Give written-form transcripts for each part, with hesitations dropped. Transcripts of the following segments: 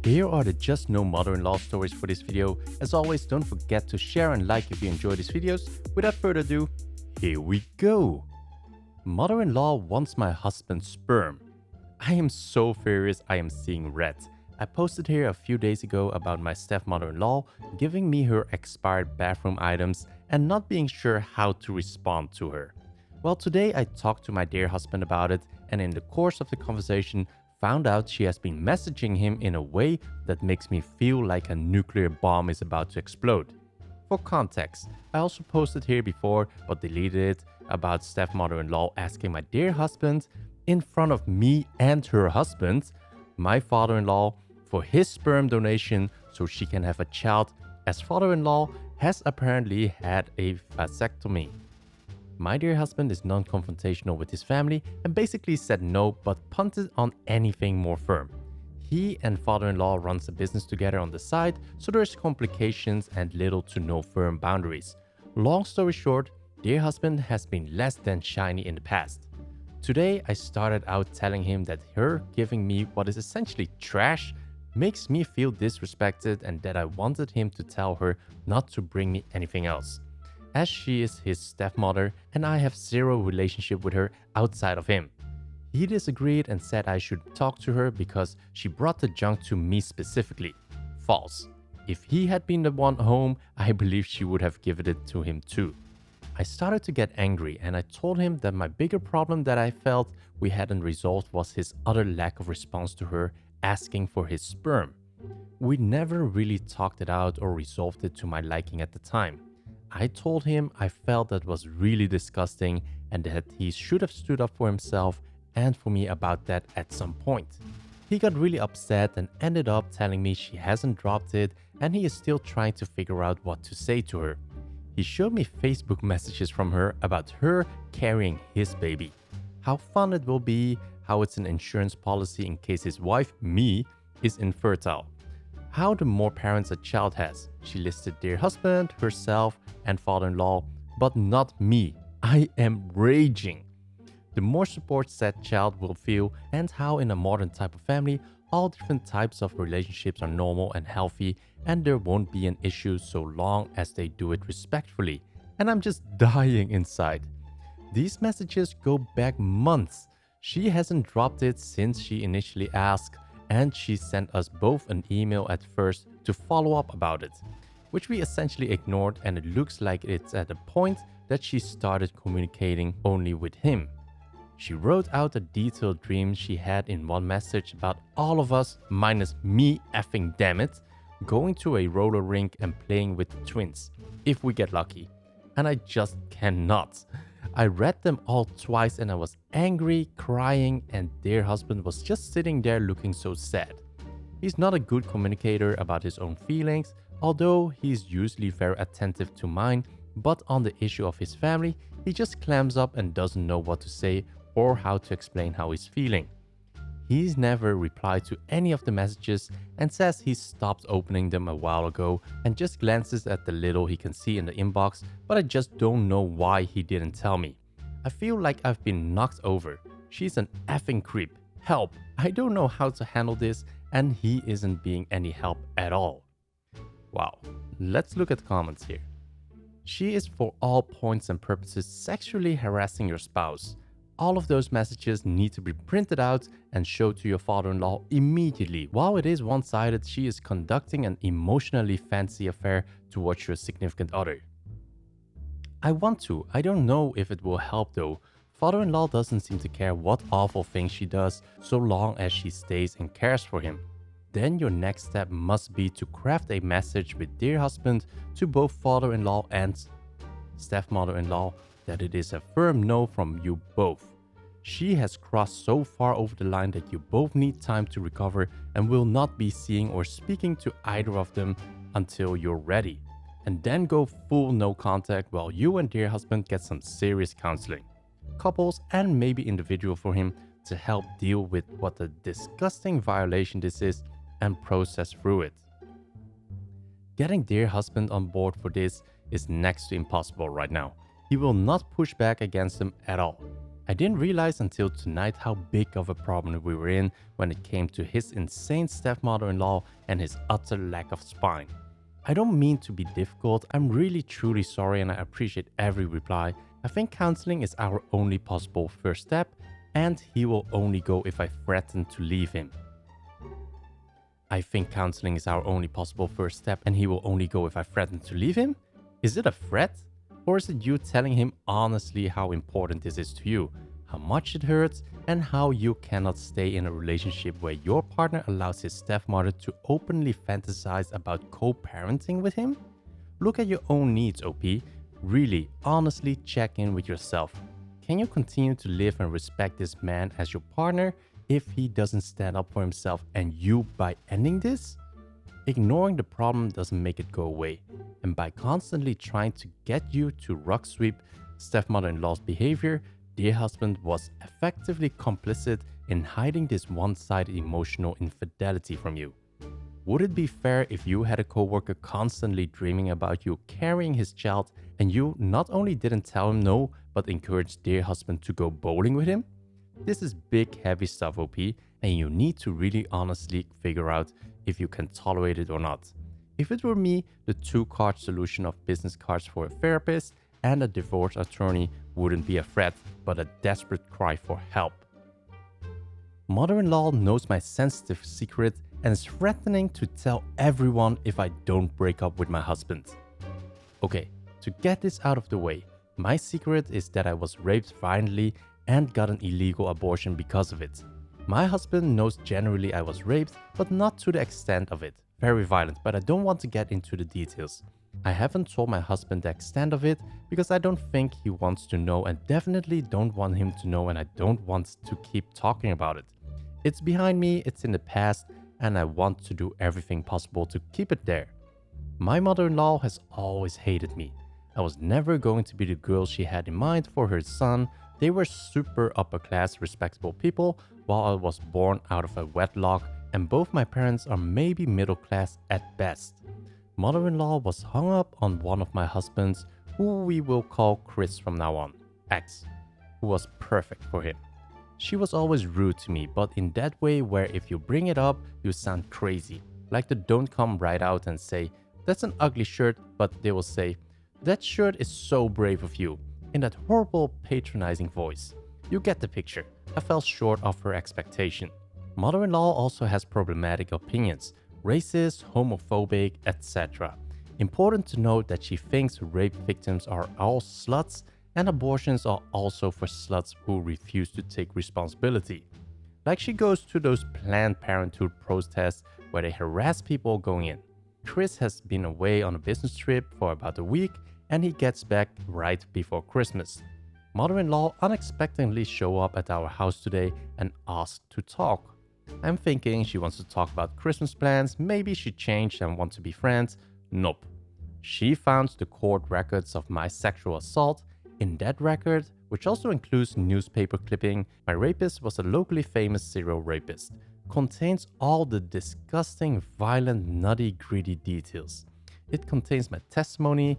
Here are the just no mother-in-law stories for this video. As always, don't forget to share and like if you enjoy these videos. Without further ado, here we go. Mother-in-law wants my husband's sperm. I am so furious I am seeing red. I posted here a few days ago about my stepmother-in-law giving me her expired bathroom items and not being sure how to respond to her. Well, today I talked to my dear husband about it, and in the course of the conversation found out she has been messaging him in a way that makes me feel like a nuclear bomb is about to explode. For context, I also posted here before but deleted it about stepmother-in-law asking my dear husband in front of me and her husband, my father-in-law, for his sperm donation so she can have a child, as father-in-law has apparently had a vasectomy. My dear husband is non-confrontational with his family and basically said no but punted on anything more firm. He and father-in-law runs a business together on the side, so there's complications and little to no firm boundaries. Long story short, dear husband has been less than shiny in the past. Today I started out telling him that her giving me what is essentially trash makes me feel disrespected and that I wanted him to tell her not to bring me anything else, as she is his stepmother and I have zero relationship with her outside of him. He disagreed and said I should talk to her because she brought the junk to me specifically. False. If he had been the one home, I believe she would have given it to him too. I started to get angry and I told him that my bigger problem that I felt we hadn't resolved was his utter lack of response to her asking for his sperm. We never really talked it out or resolved it to my liking at the time. I told him I felt that was really disgusting and that he should have stood up for himself and for me about that at some point. He got really upset and ended up telling me she hasn't dropped it and he is still trying to figure out what to say to her. He showed me Facebook messages from her about her carrying his baby, how fun it will be, how it's an insurance policy in case his wife, me, is infertile, how the more parents a child has. She listed dear husband, herself, and father-in-law, but not me. I am raging. The more support said child will feel and how in a modern type of family, all different types of relationships are normal and healthy and there won't be an issue so long as they do it respectfully. And I'm just dying inside. These messages go back months. She hasn't dropped it since she initially asked, and she sent us both an email at first to follow up about it, which we essentially ignored, and it looks like it's at a point that she started communicating only with him. She wrote out a detailed dream she had in one message about all of us, minus me effing dammit, going to a roller rink and playing with the twins, if we get lucky. And I just cannot. I read them all twice and I was angry, crying, and dear husband was just sitting there looking so sad. He's not a good communicator about his own feelings, although he's usually very attentive to mine, but on the issue of his family, he just clams up and doesn't know what to say or how to explain how he's feeling. He's never replied to any of the messages and says he stopped opening them a while ago and just glances at the little he can see in the inbox, but I just don't know why he didn't tell me. I feel like I've been knocked over. She's an effing creep. Help! I don't know how to handle this and he isn't being any help at all. Wow, let's look at the comments here. She is for all points and purposes sexually harassing your spouse. All of those messages need to be printed out and showed to your father-in-law immediately. While it is one-sided, she is conducting an emotionally fancy affair towards your significant other. I want to. I don't know if it will help though. Father-in-law doesn't seem to care what awful things she does so long as she stays and cares for him. Then your next step must be to craft a message with dear husband to both father-in-law and stepmother-in-law that it is a firm no from you both. She has crossed so far over the line that you both need time to recover and will not be seeing or speaking to either of them until you're ready. And then go full no contact while you and dear husband get some serious counseling. Couples and maybe individual for him to help deal with what a disgusting violation this is and process through it. Getting dear husband on board for this is next to impossible right now. He will not push back against him at all. I didn't realize until tonight how big of a problem we were in when it came to his insane stepmother-in-law and his utter lack of spine. I don't mean to be difficult, I'm really truly sorry and I appreciate every reply. I think counseling is our only possible first step, and he will only go if I threaten to leave him. I think counseling is our only possible first step and he will only go if I threaten to leave him? Is it a threat? Or is it you telling him honestly how important this is to you, how much it hurts, and how you cannot stay in a relationship where your partner allows his stepmother to openly fantasize about co-parenting with him? Look at your own needs, OP. Really, honestly check in with yourself. Can you continue to live and respect this man as your partner if he doesn't stand up for himself and you by ending this? Ignoring the problem doesn't make it go away, and by constantly trying to get you to rock sweep stepmother-in-law's behavior, dear husband was effectively complicit in hiding this one-sided emotional infidelity from you. Would it be fair if you had a coworker constantly dreaming about you carrying his child and you not only didn't tell him no, but encouraged dear husband to go bowling with him? This is big, heavy stuff, OP, and you need to really honestly figure out if you can tolerate it or not. If it were me, the two-card solution of business cards for a therapist and a divorce attorney wouldn't be a threat, but a desperate cry for help. Mother-in-law knows my sensitive secret and is threatening to tell everyone if I don't break up with my husband. Okay, to get this out of the way, my secret is that I was raped violently and got an illegal abortion because of it. My husband knows generally I was raped, but not to the extent of it. Very violent, but I don't want to get into the details. I haven't told my husband the extent of it because I don't think he wants to know and definitely don't want him to know, and I don't want to keep talking about it. It's behind me, it's in the past, and I want to do everything possible to keep it there. My mother-in-law has always hated me. I was never going to be the girl she had in mind for her son. They were super upper-class, respectable people, while I was born out of a wedlock, and both my parents are maybe middle-class at best. Mother-in-law was hung up on one of my husbands, who we will call Chris from now on, X, who was perfect for him. She was always rude to me, but in that way where if you bring it up, you sound crazy. Like the don't come right out and say, "That's an ugly shirt," but they will say, "That shirt is so brave of you," in that horrible patronizing voice. You get the picture. I fell short of her expectation. Mother-in-law also has problematic opinions, racist, homophobic, etc. Important to note that she thinks rape victims are all sluts and abortions are also for sluts who refuse to take responsibility. Like she goes to those Planned Parenthood protests where they harass people going in. Chris has been away on a business trip for about a week and he gets back right before Christmas. Mother-in-law unexpectedly show up at our house today and ask to talk. I'm thinking she wants to talk about Christmas plans, maybe she changed and wants to be friends. Nope. She found the court records of my sexual assault. In that record, which also includes newspaper clipping, my rapist was a locally famous serial rapist, contains all the disgusting, violent, nutty, gritty details. It contains my testimony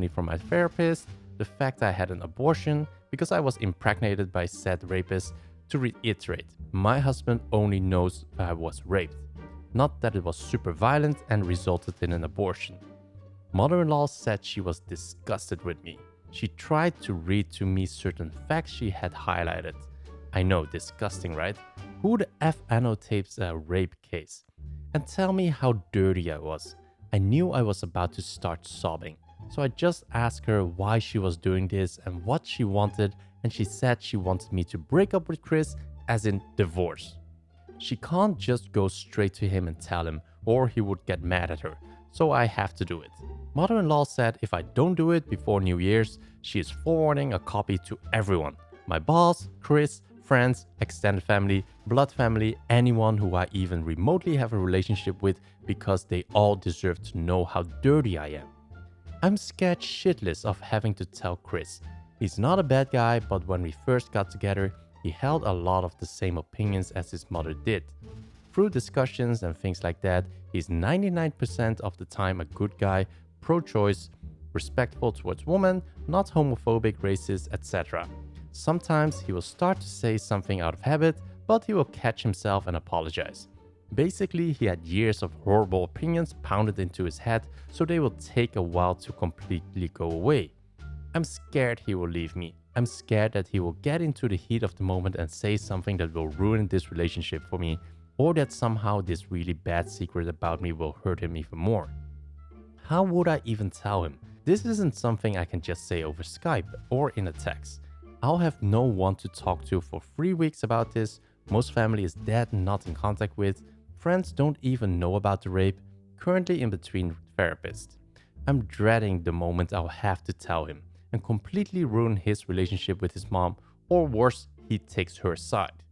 from my therapist, the fact I had an abortion because I was impregnated by said rapist. To reiterate, my husband only knows I was raped, not that it was super violent and resulted in an abortion. Mother-in-law said she was disgusted with me. She tried to read to me certain facts she had highlighted. I know, disgusting, right? Who the F annotates a rape case? And tell me how dirty I was. I knew I was about to start sobbing. So I just asked her why she was doing this and what she wanted, and she said she wanted me to break up with Chris, as in divorce. She can't just go straight to him and tell him, or he would get mad at her, so I have to do it. Mother-in-law said if I don't do it before New Year's, she is forwarding a copy to everyone. My boss, Chris, friends, extended family, blood family, anyone who I even remotely have a relationship with, because they all deserve to know how dirty I am. I'm scared shitless of having to tell Chris. He's not a bad guy, but when we first got together, he held a lot of the same opinions as his mother did. Through discussions and things like that, he's 99% of the time a good guy, pro-choice, respectful towards women, not homophobic, racist, etc. Sometimes he will start to say something out of habit, but he will catch himself and apologize. Basically, he had years of horrible opinions pounded into his head, so they will take a while to completely go away. I'm scared he will leave me. I'm scared that he will get into the heat of the moment and say something that will ruin this relationship for me, or that somehow this really bad secret about me will hurt him even more. How would I even tell him? This isn't something I can just say over Skype or in a text. I'll have no one to talk to for 3 weeks about this. Most family is dead and not in contact with. Friends don't even know about the rape. Currently in between therapists. I'm dreading the moment I'll have to tell him and completely ruin his relationship with his mom, or worse, he takes her side.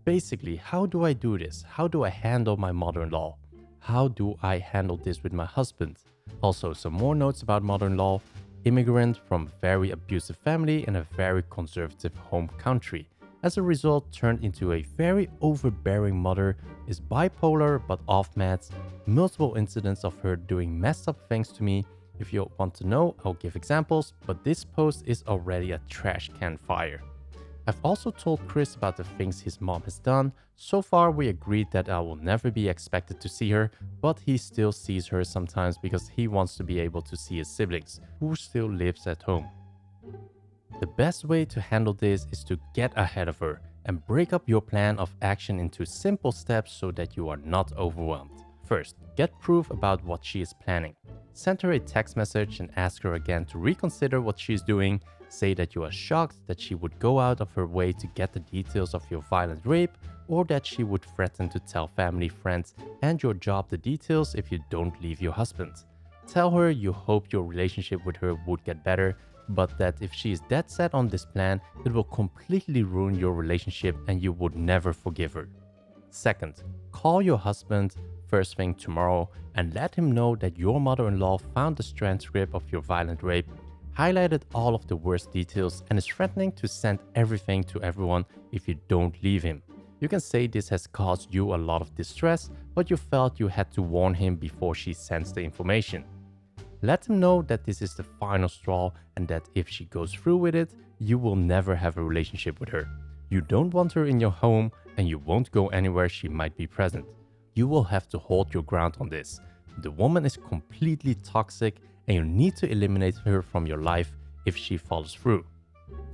Basically, how do I do this? How do I handle my mother-in-law? How do I handle this with my husband? Also, some more notes about mother-in-law. Immigrant from a very abusive family in a very conservative home country. As a result, turned into a very overbearing mother, is bipolar but off meds. Multiple incidents of her doing messed up things to me. If you want to know, I'll give examples, but this post is already a trash can fire. I've also told Chris about the things his mom has done. So far, we agreed that I will never be expected to see her, but he still sees her sometimes because he wants to be able to see his siblings, who still lives at home. The best way to handle this is to get ahead of her and break up your plan of action into simple steps so that you are not overwhelmed. First, get proof about what she is planning. Send her a text message and ask her again to reconsider what she is doing. Say that you are shocked that she would go out of her way to get the details of your violent rape, or that she would threaten to tell family, friends, and your job the details if you don't leave your husband. Tell her you hope your relationship with her would get better, but that if she is dead set on this plan, it will completely ruin your relationship and you would never forgive her. Second, call your husband first thing tomorrow and let him know that your mother-in-law found the transcript of your violent rape, highlighted all of the worst details, and is threatening to send everything to everyone if you don't leave him. You can say this has caused you a lot of distress, but you felt you had to warn him before she sends the information. Let him know that this is the final straw and that if she goes through with it, you will never have a relationship with her. You don't want her in your home and you won't go anywhere she might be present. You will have to hold your ground on this. The woman is completely toxic and you need to eliminate her from your life if she follows through.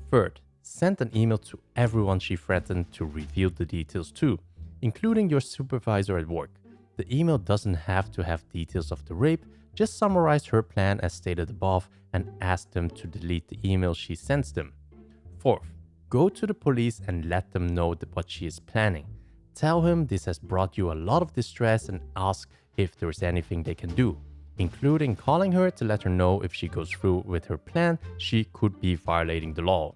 Third, send an email to everyone she threatened to reveal the details to, including your supervisor at work. The email doesn't have to have details of the rape, just summarize her plan as stated above and ask them to delete the email she sends them. Fourth, go to the police and let them know what she is planning. Tell him this has brought you a lot of distress and ask if there is anything they can do, including calling her to let her know if she goes through with her plan, she could be violating the law.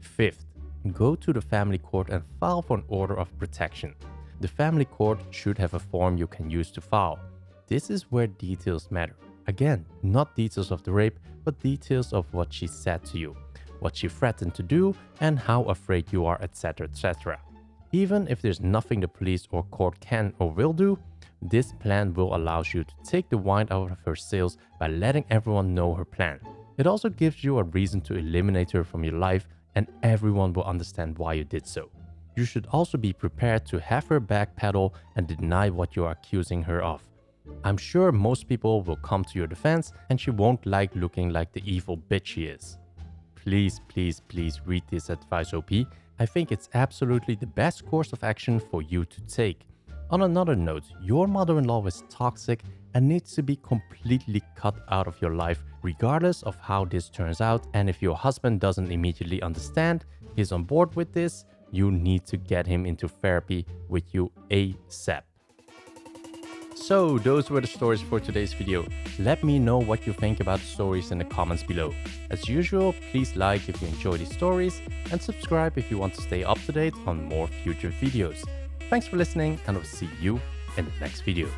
Fifth, go to the family court and file for an order of protection. The family court should have a form you can use to file. This is where details matter. Again, not details of the rape, but details of what she said to you, what she threatened to do, and how afraid you are, etc., etc. Even if there's nothing the police or court can or will do, this plan will allow you to take the wind out of her sails by letting everyone know her plan. It also gives you a reason to eliminate her from your life, and everyone will understand why you did so. You should also be prepared to have her backpedal and deny what you are accusing her of. I'm sure most people will come to your defense and she won't like looking like the evil bitch she is. Please, please, please read this advice, OP. I think it's absolutely the best course of action for you to take. On another note, your mother-in-law is toxic and needs to be completely cut out of your life regardless of how this turns out, and if your husband doesn't immediately understand, is on board with this, you need to get him into therapy with you ASAP. So those were the stories for today's video. Let me know what you think about the stories in the comments below. As usual, please like if you enjoy these stories and subscribe if you want to stay up to date on more future videos. Thanks for listening and I'll see you in the next video.